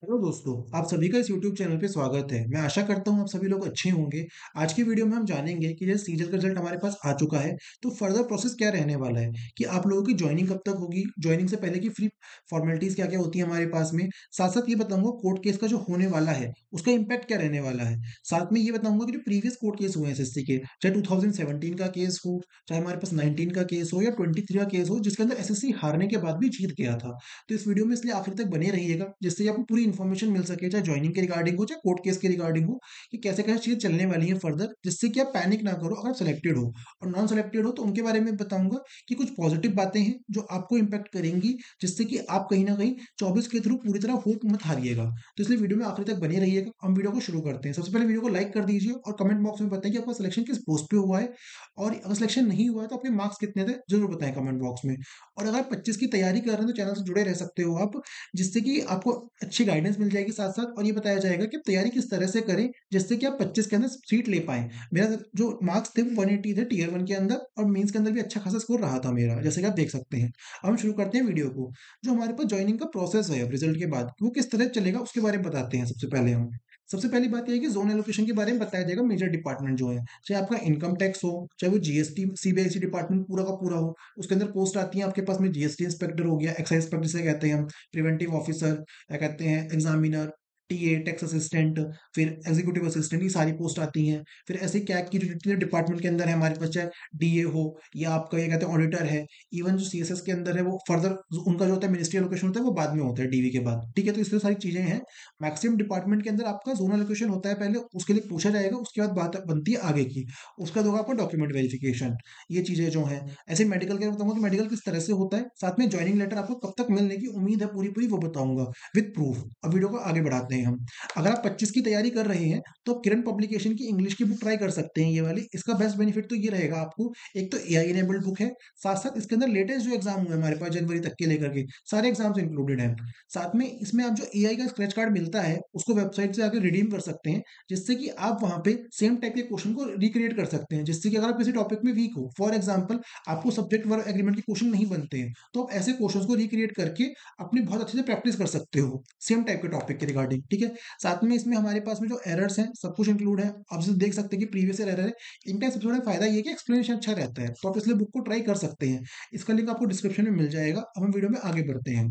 Hello दोस्तों, आप सभी का इस यूट्यूब चैनल पे स्वागत है। मैं आशा करता हूँ आप सभी लोग अच्छे होंगे। आज की वीडियो में हम जानेंगे कि जैसे सीजीएल का रिजल्ट हमारे पास आ चुका है, तो फर्दर प्रोसेस क्या रहने वाला है कि आप लोगों की जॉइनिंग कब तक होगी, जॉइनिंग से पहले की फ्री फॉर्मेलिटीज़ क्या-क्या होती है हमारे पास में। साथ-साथ ये बताऊँगा कोर्ट केस का जो होने वाला है, उसका इम्पैक्ट क्या रहने वाला है। साथ में ये बताऊँगा कि जो प्रीवियस कोर्ट केस हुए हैं एसएससी के, चाहे 2017 का केस हो, चाहे हमारे पास 19 का केस हो या 23 का केस हो, जिसके अंदर एसएससी हारने के बाद भी जीत गया था। तो इस वीडियो में इसलिए आखिर तक बने रहिएगा, जिससे आपको पूरी इन्फॉर्मेशन मिल सके, चाहे जॉइनिंग के रिगार्डिंग हो, चाहे कोर्ट केस के रिगार्डिंग हो, कि कैसे-कैसे चीज़ें चलने वाली हैं फर्दर, जिससे कि आप पैनिक ना करो अगर सेलेक्टेड हो। और नॉन सेलेक्टेड हो तो उनके बारे में बताऊँगा कि कुछ पॉजिटिव बातें हैं, जो आपको इम्पैक्ट करेंगी, जिससे कि आप कहीं न कहीं 24 के थ्रू पूरी तरह होप मत हारिएगा। तो इसलिए वीडियो में आखिर तक बने रहिएगा। हम वीडियो को शुरू करते हैं। सबसे पहले वीडियो को लाइक कर दीजिए और कमेंट बॉक्स में बताएँ कि आपका सिलेक्शन किस पोस्ट पे हुआ है, और अगर सिलेक्शन नहीं हुआ है तो आपके मार्क्स कितने थे, ज़रूर बताएँ कमेंट बॉक्स में। और अगर आप 25 की तैयारी कर रहे हैं तो चैनल से जुड़े रह सकते हो आप, जिससे कि आपको अच्छी गाइडेंस मिल जाएगी साथ-साथ, और ये बताया जाएगा कि आप तैयारी किस तरह से करें, जिससे कि आप 25 के अंदर सीट ले पाएँ। मेरा जो मार्क्स थे वो 180 थे टियर 1 के अंदर, और मेंस के अंदर भी अच्छा खासा स्कोर रहा था मेरा, जैसे कि आप देख सकते हैं। अब हम शुरू करते हैं वीडियो को। जो हमारे पास जॉइनिंग का प्रोसेस है अब रिजल्ट के बाद, वो किस तरह चलेगा उसके बारे में बताते हैं सबसे पहले हम। सबसे पहली बात ये है कि ज़ोन एलोकेशन के बारे में बताया जाएगा मेजर डिपार्टमेंट जो हैं। चाहे आपका इनकम टैक्स हो, चाहे वो जीएसटी सीबीआईसी डिपार्टमेंट पूरा का पूरा हो, उसके अंदर पोस्ट आती है आपके पास में जीएसटी इंस्पेक्टर हो गया, एक्साइज इंस्पेक्टर जिसे कहते हैं हम, प्रिवेंटिव ऑफिसर, क्या कहते हैं एग्जामिनर, टीए, टैक्स असिस्टेंट, फिर एग्जीक्यूटिव असिस्टेंट, ये सारी पोस्ट आती हैं। फिर ऐसे कैग की जो जितने डिपार्टमेंट के अंदर है हमारे पास, चाहे डीए हो या आपका ये कहते हैं ऑडिटर है, इवन जो सीएसएस के अंदर है वो फर्दर उनका जो होता है मिनिस्ट्री एलोकेशन होता है वो बाद में होता है डीवी के बाद। ठीक है, तो इस तरह सारी चीजें हैं। मैक्सिमम डिपार्टमेंट के अंदर आपका जोनल एलोकेशन होता है पहले, उसके लिए पूछा जाएगा, उसके बाद बात बनती है आगे की। उसका होगा आपका डॉक्यूमेंट वेरिफिकेशन। ये चीजें जो हैं, ऐसे मेडिकल के बताऊंगा तो मेडिकल किस तरह से होता है, साथ में ज्वाइनिंग लेटर आपको कब तक मिलने की उम्मीद है पूरी पूरी वो बताऊंगा विद प्रूफ। अब वीडियो को आगे बढ़ाते हैं हम। अगर आप 25 की तैयारी कर रहे हैं तो किरण पब्लिकेशन की इंग्लिश की बुक ट्राई कर सकते हैं, ये वाली। इसका बेस्ट बेनिफिट तो ये रहेगा आपको, एक तो एआई इनेबल्ड बुक है, साथ साथ इसके अंदर लेटेस्ट जो एग्जाम हुए हमारे पास जनवरी तक के लेकर के सारे एग्जाम्स इंक्लूडेड हैं। साथ में इसमें आप जो एआई का स्क्रैच कार्ड मिलता है उसको वेबसाइट से आकर रिडीम कर सकते हैं, जिससे कि आप वहां पे सेम टाइप के क्वेश्चन को रिक्रिएट कर सकते हैं, जिससे कि अगर आप किसी टॉपिक में वीक हो, फॉर एग्जाम्पल आपको सब्जेक्ट वर्ब एग्रीमेंट के क्वेश्चन नहीं बनते हैं, तो आप ऐसे क्वेश्चन को रिक्रिएट करके अपनी बहुत अच्छे से प्रैक्टिस कर सकते हो सेम टाइप के टॉपिक के रिगार्डिंग। ठीक है, साथ में इसमें हमारे पास में जो एरर्स हैं सब कुछ इंक्लूड है। आप जैसे देख सकते हैं कि प्रीवियस ईयर एरर है, इनका सबसे बड़ा फायदा ये है कि एक्सप्लेनेशन अच्छा रहता है, तो आप इसलिए बुक को ट्राई कर सकते हैं। इसका लिंक आपको डिस्क्रिप्शन में मिल जाएगा। अब हम वीडियो में आगे बढ़ते हैं।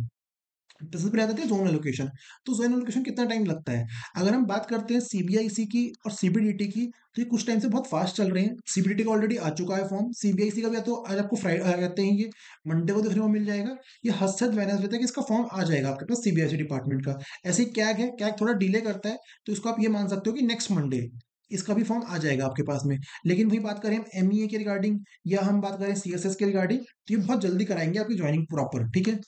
तो सबसे पहले आते हैं जोन एलोकेशन। तो जोन एलोकेशन कितना टाइम लगता है, अगर हम बात करते हैं सीबीआईसी की और सीबीडीटी की, तो ये कुछ टाइम से बहुत फास्ट चल रहे हैं। सीबीडीटी का ऑलरेडी आ चुका है फॉर्म, सीबीआईसी का भी या तो आज आपको फ्राइडे कहते हैं ये मंडे को देखने को मिल जाएगा, ये हद से वेडनेसडे तक इसका फॉर्म आ जाएगा आपके पास सीबीआईसी डिपार्टमेंट का। ऐसे ही कैग है, कैग थोड़ा डिले करता है, तो इसको आप ये मान सकते हो कि नेक्स्ट मंडे इसका भी फॉर्म आ जाएगा आपके पास में। लेकिन वही बात करें हम एमईए के रिगार्डिंग, या हम बात करें सीएसएस के रिगार्डिंग, तो ये बहुत जल्दी कराएंगे आपकी ज्वाइनिंग प्रॉपर। ठीक है,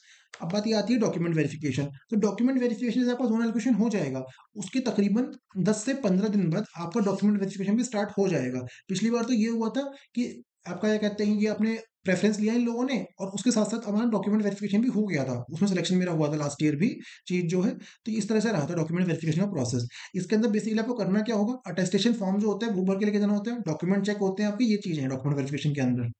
अब बात ये आती है डॉक्यूमेंट वेरिफिकेशन। तो डॉक्यूमेंट वेरिफिकेशन से आपका जोन एलोकेशन हो जाएगा, उसके तकरीबन 10 से 15 दिन बाद आपका डॉक्यूमेंट वेरिफिकेशन भी स्टार्ट हो जाएगा। पिछली बार तो ये हुआ था कि आपका क्या कहते हैं, ये अपने प्रेफरेंस लिया इन लोगों ने, और उसके साथ साथ हमारा डॉक्यूमेंट वेरिफिकेशन भी हो गया था, उसमें सिलेक्शन मेरा हुआ था लास्ट ईयर भी चीज जो है। तो इस तरह से रहा था डॉक्यूमेंट वेरिफिकेशन का प्रोसेस। इसके अंदर बेसिकली आपको करना क्या होगा, अटेस्टेशन फॉर्म जो होता है वो भर के लेके जाना होता है, डॉक्यूमेंट चेक होते हैं आपके, ये चीजें हैं डॉक्यूमेंट वेरिफिकेशन के अंदर।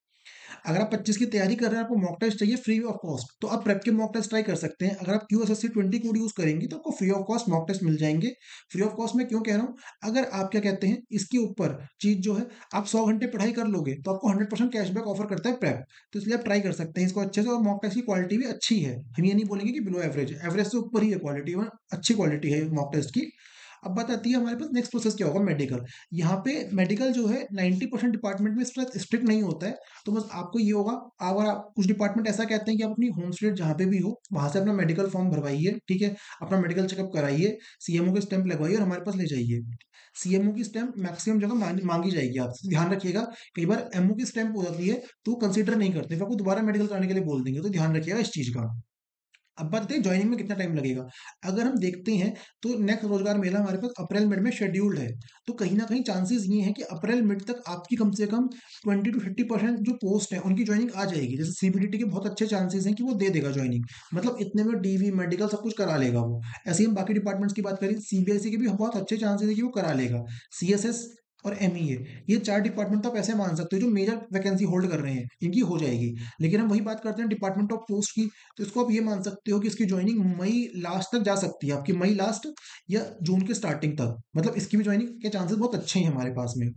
अगर आप 25 की तैयारी कर रहे हैं, आपको मॉक टेस्ट चाहिए फ्री ऑफ कॉस्ट, तो आप प्रेप के मॉक टेस्ट ट्राई कर सकते हैं। अगर आप क्यूएसएससी 20 कोड यूज करेंगे तो आपको free of cost mock test मिल जाएंगे। फ्री ऑफ कॉस्ट में क्यों कह रहा हूँ, अगर आप क्या कहते हैं इसके ऊपर चीज जो है, आप 100 घंटे पढ़ाई कर लोगे तो आपको 100% कैशबैक ऑफर करता है प्रेप। तो इसलिए आप ट्राई कर सकते हैं इसको अच्छे से, और मॉक टेस्ट की क्वालिटी भी अच्छी है। हम ये नहीं बोलेंगे कि बिलो एवरेज, एवरेज से ऊपर ही है क्वालिटी, अच्छी क्वालिटी है मॉक टेस्ट की। अब बात आती है हमारे पास नेक्स्ट प्रोसेस क्या होगा, मेडिकल। यहाँ पे मेडिकल जो है 90% डिपार्टमेंट में स्ट्रिक्ट नहीं होता है, तो बस आपको ये होगा, अगर आप कुछ डिपार्टमेंट ऐसा कहते हैं कि आप अपनी होम स्टेट जहाँ पे भी हो वहां से अपना मेडिकल फॉर्म भरवाइए। ठीक है, अपना मेडिकल चेकअप कराइए, सीएमओ के स्टैंप लगवाइए और हमारे पास ले जाइए। सीएमओ की स्टैंप मैक्सिमम जगह मांगी जाएगी आपसे, ध्यान रखिएगा। कई बार एमओ की स्टैंप हो जाती है तो कंसीडर नहीं करते, फिर आपको दोबारा मेडिकल कराने के लिए बोल देंगे, तो ध्यान रखिएगा इस चीज का। अब बात है ज्वाइनिंग में कितना टाइम लगेगा। अगर हम देखते हैं तो नेक्स्ट रोजगार मेला हमारे पास अप्रैल मिड में शेड्यूल्ड है, तो कहीं ना कहीं चांसेस ये हैं कि अप्रैल मिड तक आपकी कम से कम 20 to 50% जो पोस्ट है उनकी ज्वाइनिंग आ जाएगी। जैसे सीबीडीटी के बहुत अच्छे चांसेस हैं कि वो दे देगा ज्वाइनिंग, मतलब इतने में डीवी मेडिकल सब कुछ करा लेगा वो। ऐसे ही हम बाकी डिपार्टमेंट्स की बात करें, सीबीएसई के भी बहुत अच्छे चांसेस है कि वो करा लेगा। सीएसएस और एमईए, ये 4 डिपार्टमेंट तो आप ऐसे मान सकते हो जो मेजर वैकेंसी होल्ड कर रहे हैं, इनकी हो जाएगी। लेकिन हम वही बात करते हैं डिपार्टमेंट ऑफ पोस्ट की, तो इसको आप ये मान सकते हो कि इसकी जॉइनिंग मई लास्ट तक जा सकती है, आपकी मई लास्ट या जून के स्टार्टिंग तक। मतलब इसकी भी जॉइनिंग के चांसेस बहुत अच्छे हैं हमारे पास में।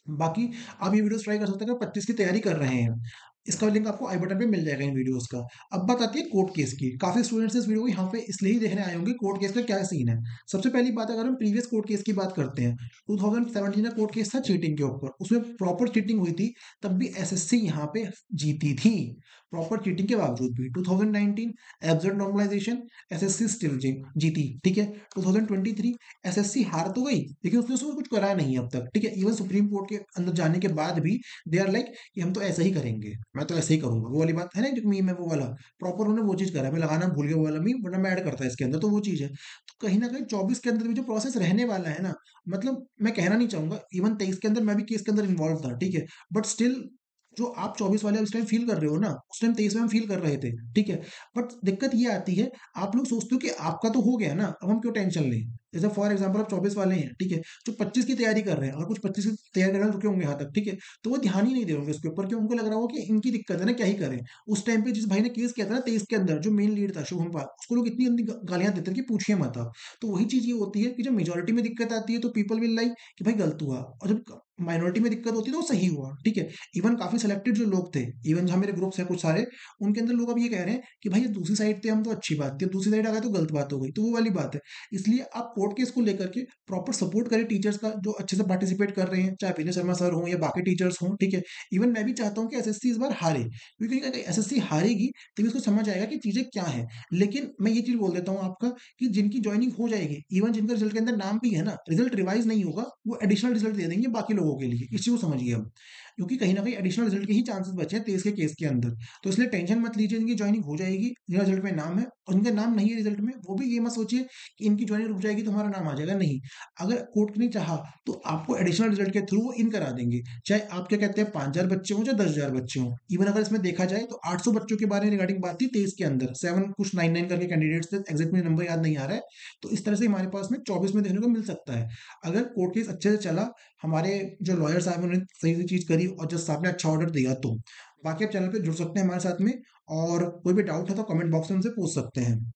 बाकी आप ये वीडियोस ट्राई कर सकते हैं अगर 25 की तैयारी कर रहे हैं। इसका लिंक आपको आई बटन पे मिल जाएगा इन वीडियोस का। अब बात आती है कोर्ट केस की। काफी स्टूडेंट्स इस वीडियो को यहाँ पे इसलिए ही देखने आए होंगे, कोर्ट केस का क्या सीन है। सबसे पहली बात, अगर हम प्रीवियस कोर्ट केस की बात करते हैं, 2017 का कोर्ट केस था चीटिंग के ऊपर, उसमें प्रॉपर चीटिंग हुई थी, तब भी एसएससी यहाँ पे जीती थी, प्रॉपर चीटिंग के बावजूद भी। 2019 एब्सर्ड नॉर्मलाइजेशन, एसएससी स्टिल जीती, ठीक है। 2023 एसएससी हार तो गई, लेकिन उसने उसमें कुछ करा नहीं अब तक, ठीक है। इवन सुप्रीम कोर्ट के अंदर जाने के बाद भी दे आर लाइक कि हम तो ऐसा ही करेंगे, मैं तो ऐसे ही करूंगा, वो वाली बात है ना, जो मीम है वो वाला, प्रॉपर उन्होंने वो चीज करा है। मैं लगाना भूल गया वो वाला मीम, वरना मैं ऐड करता है इसके अंदर, तो वो चीज है। तो कहीं ना कहीं 24 के अंदर भी जो प्रोसेस रहने वाला है ना, मतलब मैं कहना नहीं चाहूंगा, इवन 23 के अंदर मैं भी केस के अंदर इन्वॉल्व था, ठीक है, बट स्टिल जो आप 24 वाले उस टाइम फील कर रहे हो ना, उस टाइम 23 में हम फील कर रहे थे, ठीक है। बट दिक्कत ये आती है, आप लोग सोचते हो कि आपका तो हो गया ना, अब हम क्यों टेंशन लें। जैसे फॉर एग्जाम्पल आप 24 वाले हैं, ठीक है, जो 25 की तैयारी कर रहे हैं, और कुछ 25 की तैयारी करने रुके होंगे यहाँ तक, ठीक है, तो वो ध्यान ही नहीं दे रहे होंगे इसके ऊपर, क्योंकि उनको लग रहा हो कि इनकी दिक्कत है ना, क्या ही करें। उस टाइम पे जिस भाई ने केस किया था ना 23 के अंदर, जो मेन लीड था शुभम पाल, उसको लोग इतनी गंदी गालियां देते हैं कि पूछिए मत आप। तो वही चीज ये होती है कि जब मेजोरिटी में दिक्कत आती है तो पीपल विल लाइक कि भाई गलत हुआ, और जब माइनॉरिटी में दिक्कत होती है तो वो सही हुआ, ठीक है। इवन काफी सिलेक्टेड जो लोग थे, इवन जहाँ मेरे ग्रुप्स हैं कुछ सारे, उनके अंदर लोग अब ये कह रहे हैं कि भाई ये दूसरी साइड थे हम तो अच्छी बात थी, अब दूसरी साइड आ गए तो गलत बात हो गई, तो वो वाली बात है। इसलिए आप कोर्ट केस को लेकर के प्रॉपर सपोर्ट करें टीचर्स का, जो अच्छे से पार्टिसिपेट कर रहे हैं, चाहे विनय शर्मा सर हो या बाकी टीचर्स हों, ठीक है। इवन मैं भी चाहता हूँ कि एसएससी इस बार हारे, क्योंकि अगर एसएससी हारेगी तभी उसको समझ आएगा कि चीजें क्या है। लेकिन मैं ये चीज बोल देता हूँ आपका, कि जिनकी ज्वाइनिंग हो जाएगी, इवन जिनका रिजल्ट के अंदर नाम भी है ना, रिजल्ट रिवाइज नहीं होगा, वो एडिशनल रिजल्ट दे देंगे बाकी लोगों के लिए, इस चीज को समझिए हम। क्योंकि कहीं ना कहीं एडिशनल रिजल्ट के ही चांसेस बचे हैं 23 के केस के अंदर। तो इसलिए टेंशन मत लीजिए, इनकी ज्वाइनिंग हो जाएगी, जिनका रिजल्ट में नाम है, और जिनका नाम नहीं है रिजल्ट में, वो भी ये मत सोचिए कि इनकी ज्वाइनिंग रुक जाएगी तो हमारा नाम आ जाएगा, नहीं। अगर कोर्ट ने चाहा तो आपको एडिशनल रिजल्ट के थ्रू वो इन करा देंगे, चाहे आप क्या कहते हैं 5,000 बच्चे हों चाहे 10,000 बच्चे हों। इवन अगर इसमें देखा जाए तो 800 बच्चों के बारे में रिगार्डिंग बात थी 23 के अंदर, 7 कुछ 99 करके कैंडिडेट्स थे, एग्जैक्ट मुझे नंबर याद नहीं आ रहा है। तो इस तरह से हमारे पास में 24 में देखने को मिल सकता है, अगर कोर्ट केस अच्छे से चला, हमारे जो लॉयर साहब हैं उन्होंने सही सही चीज करी, और जज साहब ने अच्छा ऑर्डर दिया तो। बाकी आप चैनल पे जुड़ सकते हैं हमारे साथ में, और कोई भी डाउट है तो कमेंट बॉक्स में हमसे पूछ सकते हैं।